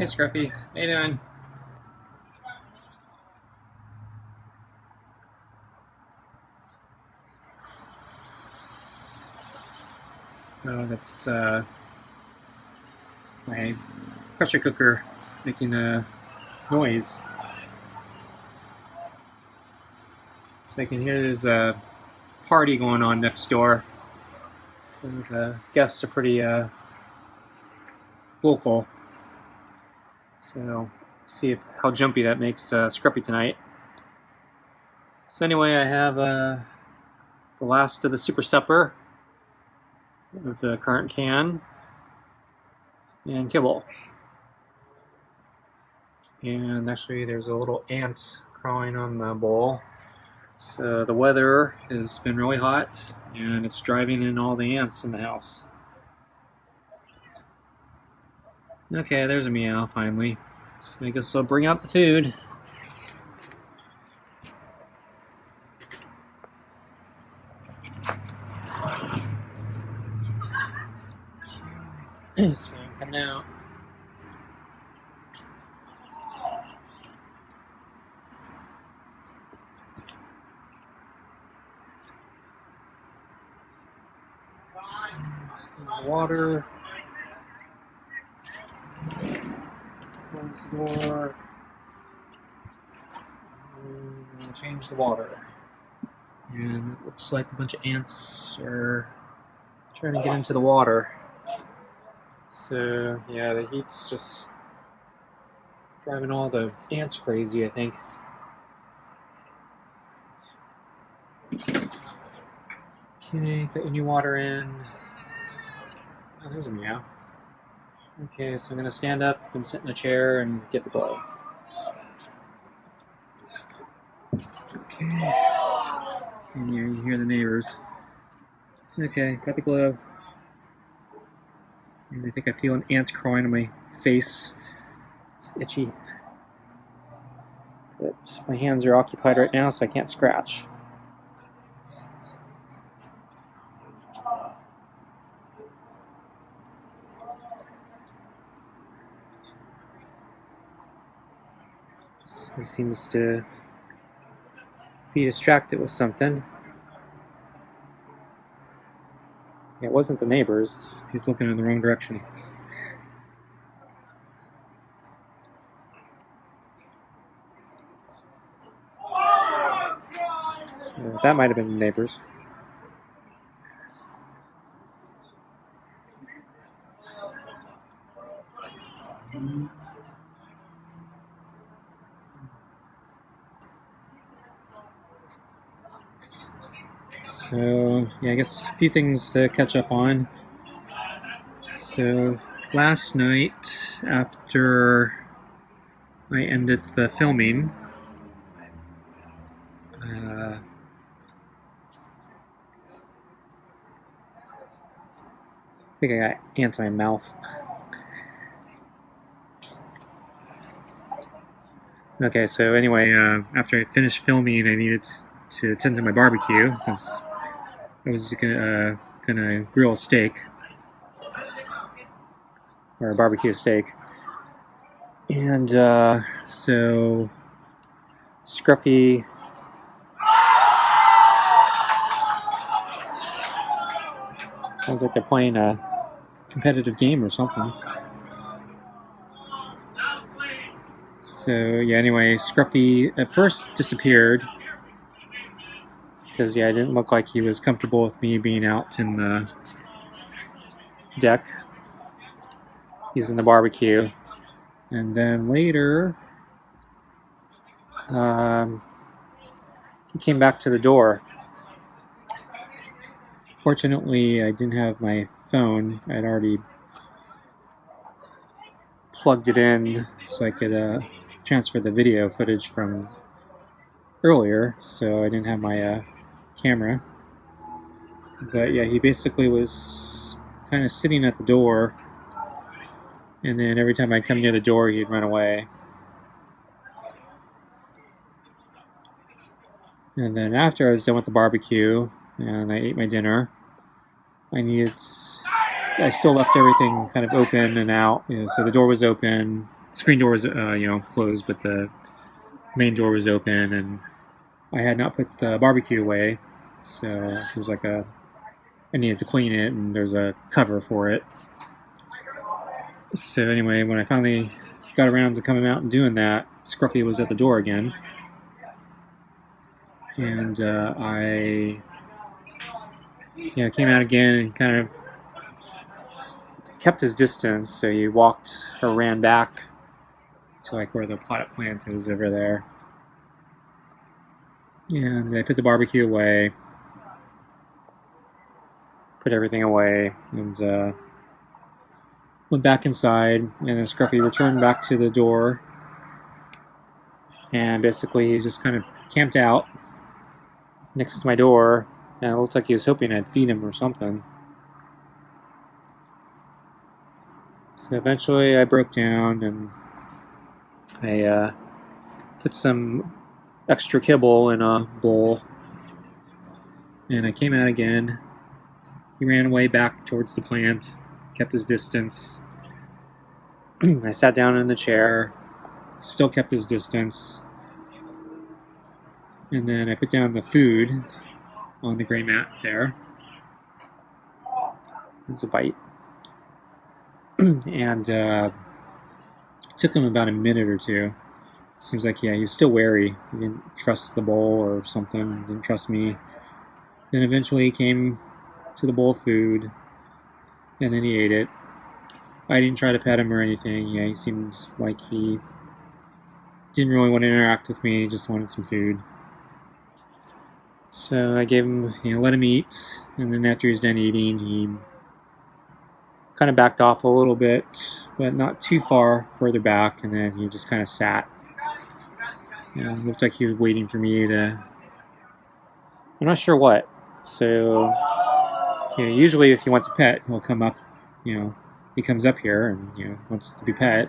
Hey Scruffy, how you doing? Oh, that's my pressure cooker making a noise. So I can hear there's a party going on next door. So the guests are pretty vocal. So see how jumpy that makes Scruffy tonight. So anyway, I have the last of the Super Supper of the current can and kibble. And actually there's a little ant crawling on the bowl. So the weather has been really hot and it's driving in all the ants in the house. Okay, there's a meow finally. So I guess I'll bring out the food. So I'm coming out. Water. Close the door. And change the water. And it looks like a bunch of ants are trying to get into the water. So yeah, the heat's just driving all the ants crazy, I think. Okay, got your new water in. Oh, there's a meow. Okay, so I'm gonna stand up and sit in a chair and get the glove. Okay. And you hear the neighbors. Okay, got the glove. And I think I feel an ant crawling on my face. It's itchy. But my hands are occupied right now, so I can't scratch. So he seems to be distracted with something. Yeah, it wasn't the neighbors. He's looking in the wrong direction. So that might have been the neighbors. So, yeah, I guess a few things to catch up on. So, last night, after I ended the filming, I think I got ants in my mouth. Okay, so anyway, after I finished filming, I needed to attend to my barbecue since I was gonna grill a steak, or a barbecue steak, and so Scruffy sounds like they're playing a competitive game or something. So yeah, anyway, Scruffy at first disappeared because yeah, it didn't look like he was comfortable with me being out in the deck using the barbecue. And then later, he came back to the door. Fortunately, I didn't have my phone. I'd already plugged it in so I could transfer the video footage from earlier, so I didn't have my camera. But yeah, he basically was kind of sitting at the door, and then every time I'd come near the door, he'd run away. And then after I was done with the barbecue and I ate my dinner, I still left everything kind of open and out. You know, so the door was open, screen door was closed, but the main door was open, and I had not put the barbecue away, so there's like I needed to clean it, and there's a cover for it. So anyway, when I finally got around to coming out and doing that, Scruffy was at the door again, and I came out again and kind of kept his distance. So he walked or ran back to like where the potted plant is over there, and I put the barbecue away, put everything away, and went back inside. And then Scruffy returned back to the door, and basically he just kind of camped out next to my door, and it looked like he was hoping I'd feed him or something. So eventually I broke down, and I put some extra kibble in a bowl, and I came out again. He ran away back towards the plant, kept his distance. I sat down in the chair, still kept his distance, and then I put down the food on the gray mat there. It's a bite. And it took him about a minute or two. Seems like, he was still wary. He didn't trust the bowl or something, didn't trust me. Then eventually he came to the bowl of food, and then he ate it. I didn't try to pet him or anything. He seemed like he didn't really want to interact with me, just wanted some food. So I gave him, let him eat, and then after he's done eating, he kind of backed off a little bit, but not too far further back, and then he just kind of sat. It looked like he was waiting for me to, I'm not sure what. So, usually if he wants a pet, he'll come up, he comes up here and, wants to be pet.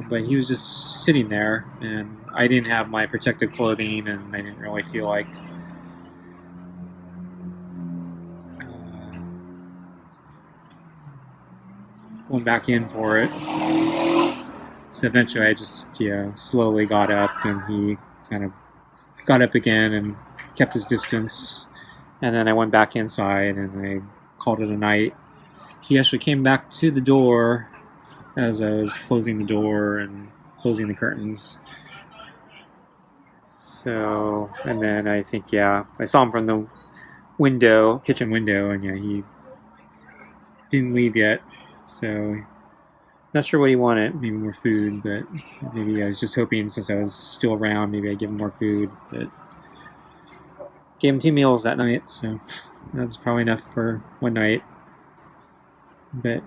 But he was just sitting there, and I didn't have my protective clothing, and I didn't really feel like going back in for it. So eventually I just slowly got up, and he kind of got up again and kept his distance. And then I went back inside, and I called it a night. He actually came back to the door as I was closing the door and closing the curtains. So, and then I think, I saw him from the kitchen window, and he didn't leave yet. So, not sure what he wanted, maybe more food, but maybe I was just hoping, since I was still around, maybe I'd give him more food. But gave him 2 meals that night, so that's probably enough for one night. But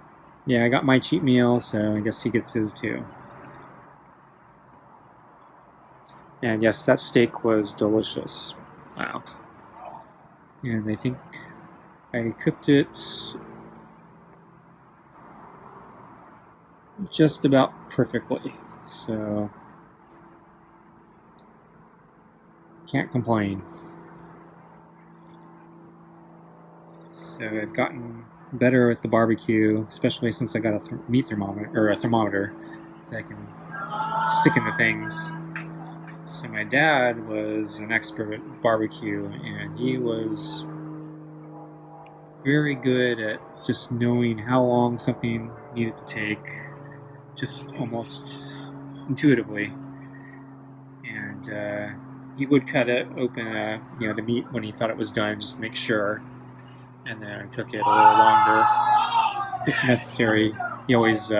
I got my cheat meal, so I guess he gets his too. And yes, that steak was delicious. Wow. And I think I cooked it just about perfectly, so can't complain. So I've gotten better with the barbecue, especially since I got a thermometer that I can stick into things. So my dad was an expert at barbecue, and he was very good at just knowing how long something needed to take, just almost intuitively. And he would cut it open, the meat when he thought it was done, just to make sure. And then I took it a little longer if necessary. He always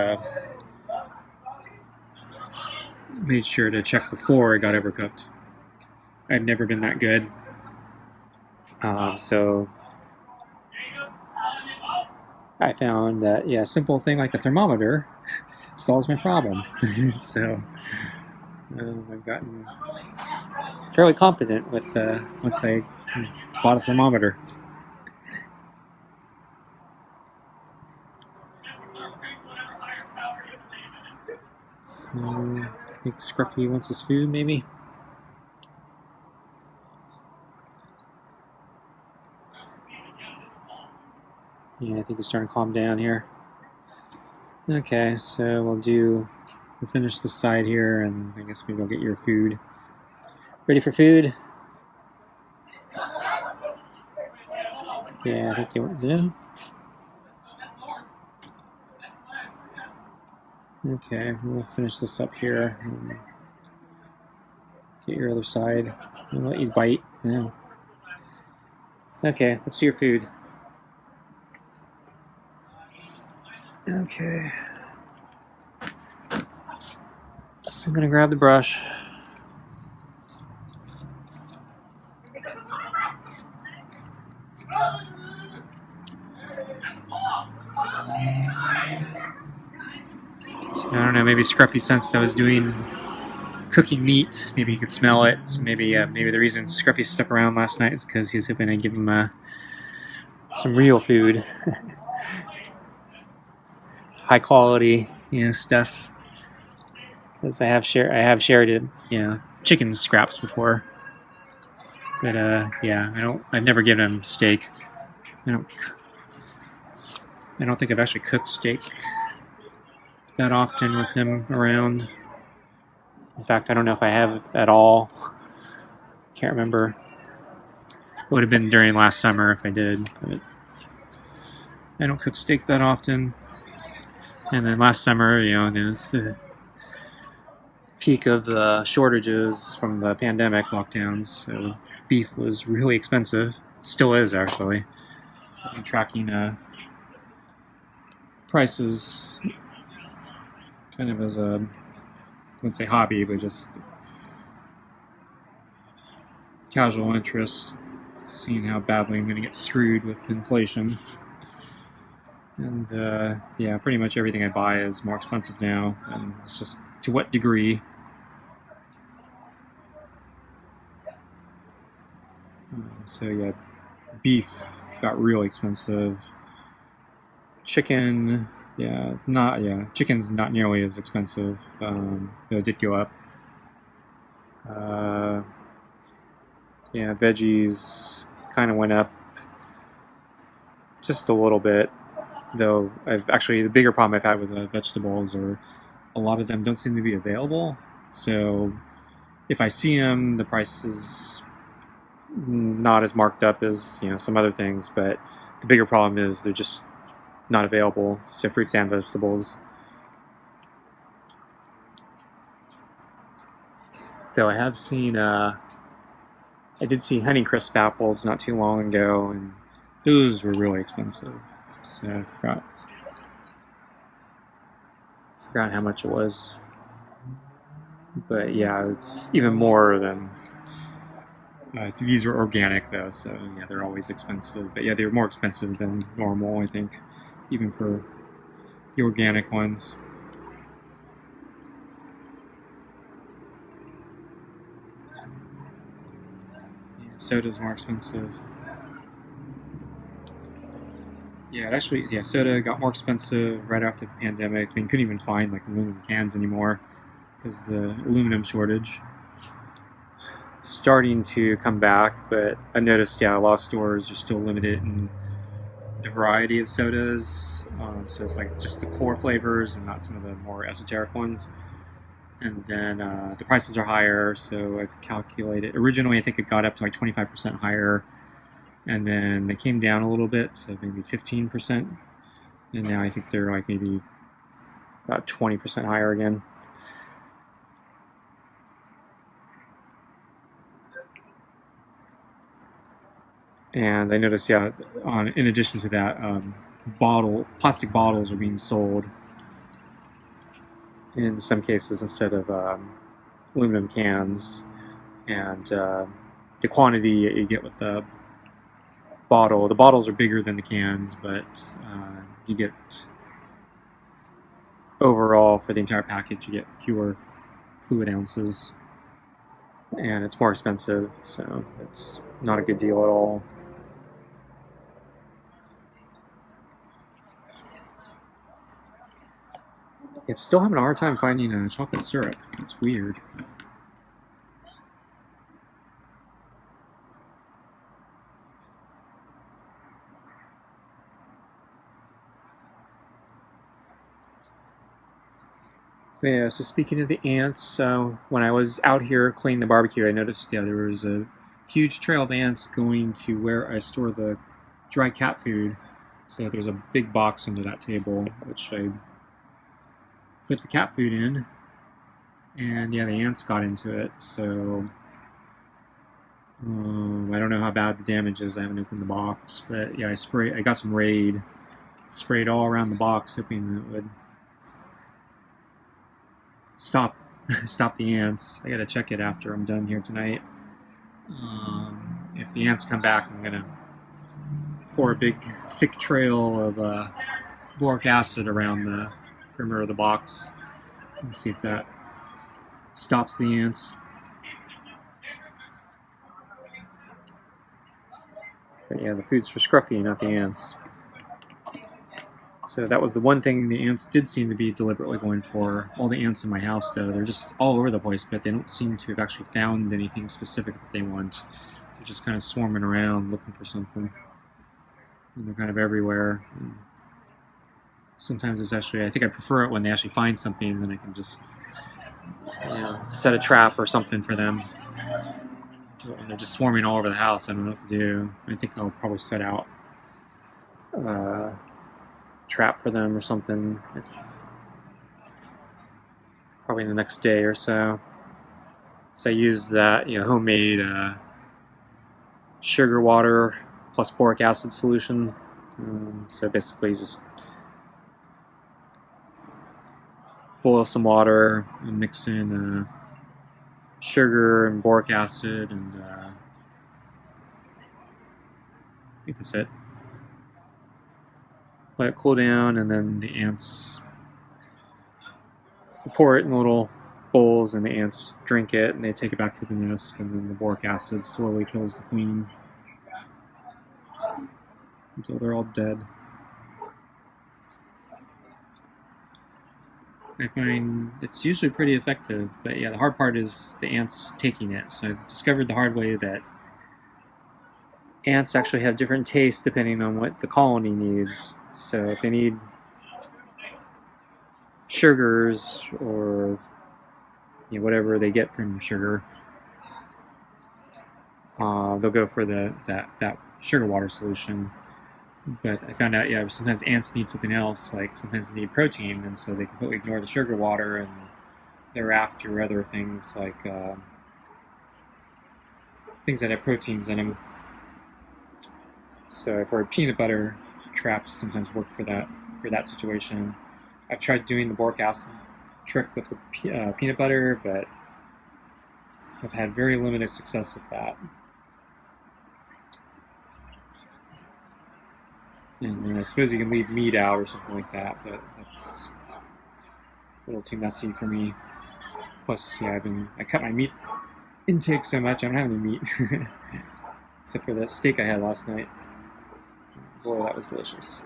made sure to check before it got overcooked. I've never been that good. So I found that, a simple thing like a thermometer solves my problem. So I've gotten fairly confident with once I bought a thermometer. So I think Scruffy wants his food, maybe. I think he's starting to calm down here. Okay, so we'll finish the side here, and I guess maybe I'll get your food. Ready for food? Yeah, I think you want to. Okay, we'll finish this up here. Get your other side. I'll let you bite. Yeah. Okay, let's see your food. Okay. So I'm gonna grab the brush. So, I don't know, maybe Scruffy sensed I was doing cooking meat. Maybe he could smell it. So maybe the reason Scruffy stuck around last night is because he was hoping I'd give him some real food, high quality, stuff. Because I have shared it, chicken scraps before. But yeah, I've never given him steak. I don't think I've actually cooked steak that often with him around. In fact, I don't know if I have at all. Can't remember. It would have been during last summer if I did, but I don't cook steak that often. And then last summer, there's the peak of the shortages from the pandemic lockdowns, so beef was really expensive. Still is, actually. I'm tracking prices kind of as I wouldn't say hobby, but just casual interest, seeing how badly I'm going to get screwed with inflation. And yeah, pretty much everything I buy is more expensive now, and it's just to what degree. So yeah, beef got really expensive. Chicken, chicken's not nearly as expensive. It did go up. Yeah, veggies kind of went up just a little bit, though. The bigger problem I've had with vegetables are a lot of them don't seem to be available. So if I see them, the price is not as marked up as some other things. But the bigger problem is they're just not available. So fruits and vegetables. Though I did see Honeycrisp apples not too long ago, and those were really expensive. So I forgot how much it was. But yeah, it's even more than. So these were organic though, so yeah, they're always expensive. But yeah, they're more expensive than normal, I think, even for the organic ones. Yeah, soda's more expensive. Yeah, soda got more expensive right after the pandemic. You couldn't even find like aluminum cans anymore because the aluminum shortage. Starting to come back, but I noticed, a lot of stores are still limited in the variety of sodas. So it's like just the core flavors and not some of the more esoteric ones. And then the prices are higher, so I've calculated. Originally, I think it got up to like 25% higher, and then they came down a little bit, so maybe 15%. And now I think they're like maybe about 20% higher again. And I noticed, in addition to that, plastic bottles are being sold in some cases instead of aluminum cans, and the quantity you get with the bottles are bigger than the cans, but you get overall for the entire package you get fewer fluid ounces, and it's more expensive, so it's not a good deal at all. I'm still having a hard time finding chocolate syrup. It's weird. Yeah, so speaking of the ants, when I was out here cleaning the barbecue, I noticed there was a huge trail of ants going to where I store the dry cat food. So there's a big box under that table, which I put the cat food in, and yeah, the ants got into it. So I don't know how bad the damage is. I haven't opened the box, but yeah, I got some Raid, sprayed all around the box, hoping it would stop stop the ants. I gotta check it after I'm done here tonight. If the ants come back, I'm gonna pour a big thick trail of boric acid around the perimeter of the box and see if that stops the ants. But yeah, the food's for Scruffy, not the ants. So that was the one thing the ants did seem to be deliberately going for. All the ants in my house, though, they're just all over the place, but they don't seem to have actually found anything specific that they want. They're just kind of swarming around looking for something. And they're kind of everywhere. And sometimes it's actually, I think I prefer it when they actually find something, and then I can just set a trap or something for them. And they're just swarming all over the house. I don't know what to do. I think I'll probably set out trap for them or something, probably in the next day or so. So I use that homemade sugar water plus boric acid solution. So basically just boil some water and mix in sugar and boric acid, and I think that's it. Let it cool down, and then the ants, pour it in little bowls, and the ants drink it, and they take it back to the nest, and then the boric acid slowly kills the queen until they're all dead. I find it's usually pretty effective, but yeah, the hard part is the ants taking it. So I've discovered the hard way that ants actually have different tastes depending on what the colony needs. So if they need sugars or whatever they get from sugar, they'll go for that sugar water solution. But I found out, sometimes ants need something else. Like sometimes they need protein, and so they completely ignore the sugar water, and they're after other things like things that have proteins in them. So for peanut butter traps, sometimes work for that situation. I've tried doing the boric acid trick with the peanut butter, but I've had very limited success with that. And I suppose you can leave meat out or something like that, but that's a little too messy for me. Plus, I cut my meat intake so much, I don't have any meat. Except for that steak I had last night. Boy, that was delicious.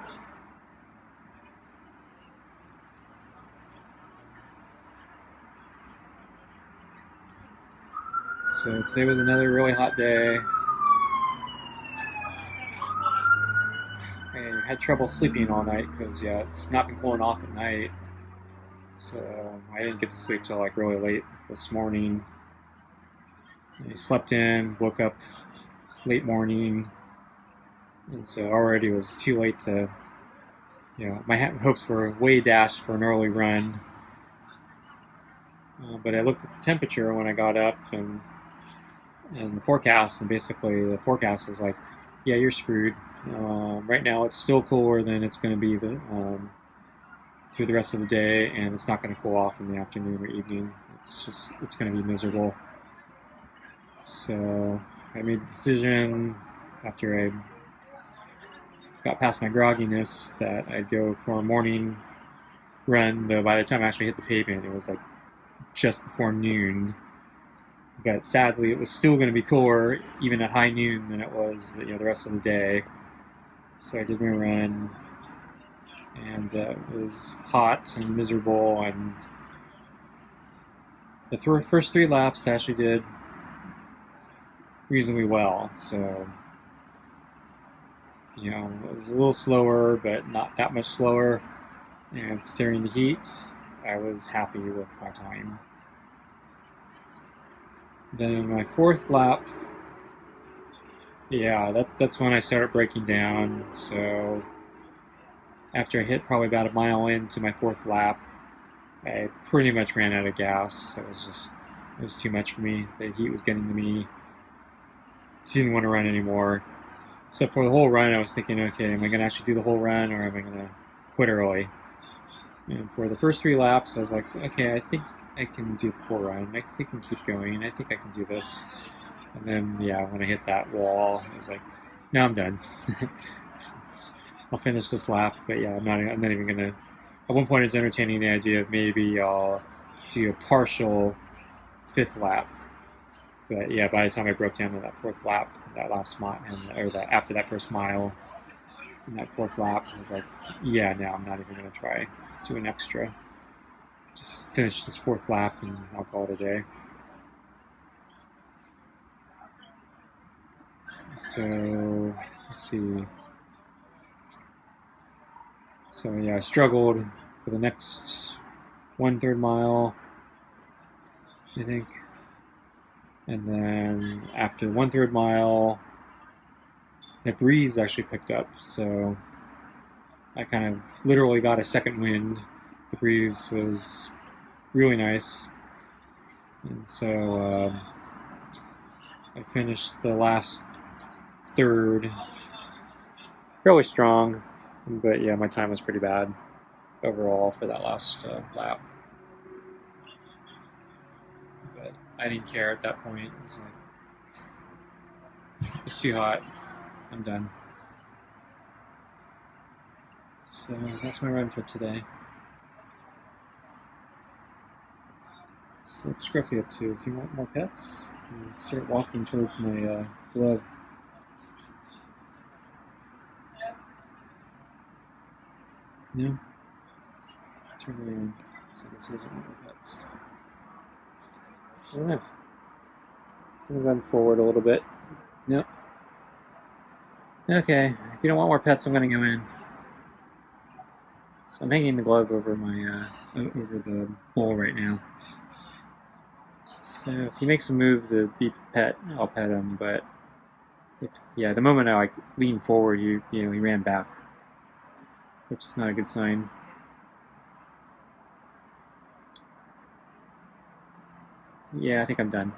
So today was another really hot day. I had trouble sleeping all night because it's not been cooling off at night. So I didn't get to sleep till like really late this morning. I slept in, woke up late morning, and so already it was too late to, my hopes were way dashed for an early run. But I looked at the temperature when I got up and the forecast, and basically the forecast is like, yeah, you're screwed. Right now it's still cooler than it's going to be through the rest of the day, and it's not going to cool off in the afternoon or evening. It's going to be miserable. So I made the decision after I got past my grogginess that I'd go for a morning run, though by the time I actually hit the pavement, it was like just before noon. But sadly, it was still going to be cooler even at high noon than it was the rest of the day. So I did my run, and it was hot and miserable, and the first 3 laps I actually did reasonably well. So it was a little slower, but not that much slower, considering the heat. I was happy with my time. Then my 4th lap, yeah, that's when I started breaking down. So after I hit probably about a mile into my 4th lap, I pretty much ran out of gas. It was too much for me. The heat was getting to me. Didn't want to run anymore. So for the whole run, I was thinking, okay, am I going to actually do the whole run, or am I going to quit early? And for the first 3 laps, I was like, okay, I think I can do the full run. I think I can keep going. I think I can do this. And then, yeah, when I hit that wall, I was like, no, I'm done. I'll finish this lap, but yeah, I'm not even going to. At one point, I was entertaining the idea of maybe I'll do a partial 5th lap. But yeah, by the time I broke down to that 4th lap, that last mile, after that first mile, in that 4th lap, I was like, yeah, no, I'm not even going to try do an extra. Just finish this 4th lap and I'll call it a day. So, let's see. So yeah, I struggled for the next 1/3 mile, I think. And then after the 1/3 mile, the breeze actually picked up. So I kind of literally got a second wind. The breeze was really nice. And so I finished the last third fairly strong, but yeah, my time was pretty bad overall for that last lap. But I didn't care at that point. It was like, it's too hot. I'm done. So that's my run for today. So what's Scruffy up to? Does he want more pets? I'll start walking towards my glove. No? Turn around. So I guess he doesn't want more pets. I don't know. I'm gonna run forward a little bit. Nope. Okay, if you don't want more pets, I'm gonna go in. So I'm hanging the glove over my over the bowl right now. So if he makes a move to be pet, I'll pet him. But the moment I like lean forward, he ran back, which is not a good sign. Yeah, I think I'm done.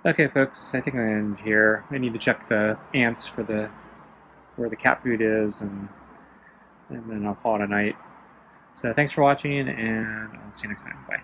Okay, folks, I think I'm gonna end here. I need to check the ants for where the cat food is, and then I'll call it a night. So thanks for watching, and I'll see you next time. Bye.